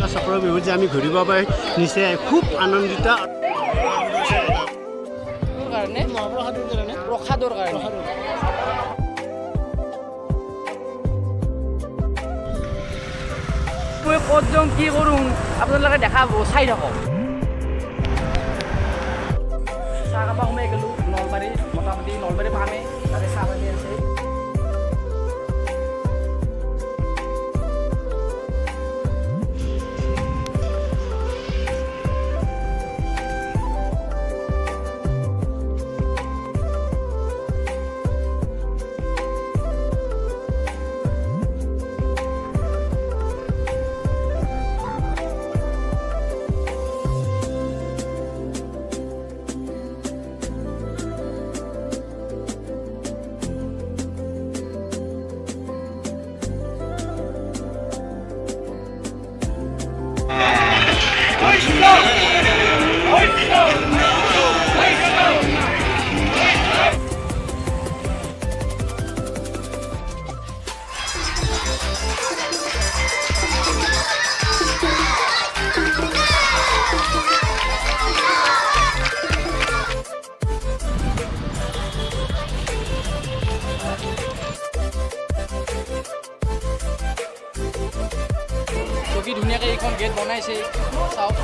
তেনেকুৱা চক্ৰ বিহুত যে আমি ঘূৰিব পাৰি নিচেই খুব আনন্দিত। প্ৰসাদৰ কাৰণে মই ক'ত যাওঁ কি কৰোঁ আপোনালোকে দেখাব, চাই থাকক। চাহ খাব সোমাই গ'লোঁ নলবাৰী, মোটামুটি নলবাৰী পামেই, তাতে চাহ পানী আছে। কি ধুনীয়াকৈ এইখন গেট বনাইছে চাওক।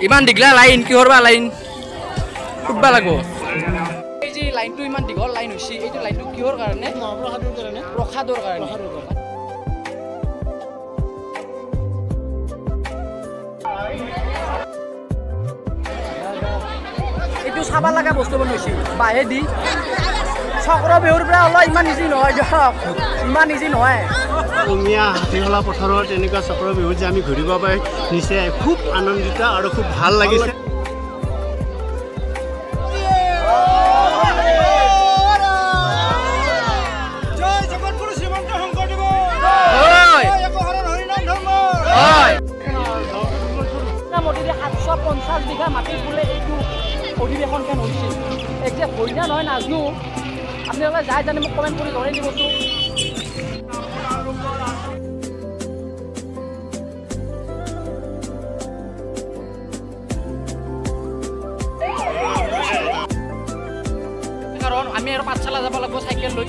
ইমান দীঘলা লাইন, কিহৰ বা লাইন ফুটবা লাগিব? এই যে লাইনটো ইমান দীঘল লাইন হৈছে, এইটো লাইনটো কিহৰ কাৰণে? প্ৰসাদৰ কাৰণে। এইটো চাব লগা বস্তু বনাইছে বাঁহে দি। চক্ৰ বিহুৰ পৰা অলপ ইমান ইজি নহয় দিয়ক, ইমান ইজি নহয়। উমিয়া হাতীহলা পথাৰত তেনেকুৱা চক্ৰ বিহুত যে আমি ঘূৰিব পাৰি নিচেই খুব আনন্দিত আৰু খুব ভাল লাগিছে। মোটামুটি 750 বিঘা মাটিৰ বোলে এইটো অধিৱেশনখন হৈছিল। একজেক্ট হৈ না নহয় নাজানো, আপোনালোকে যাই জানে মোক কমেণ্ট কৰি জনাই দিবচোন। কাৰণ আমি আৰু পাঠশালা যাব লাগিব চাইকেল লৈ।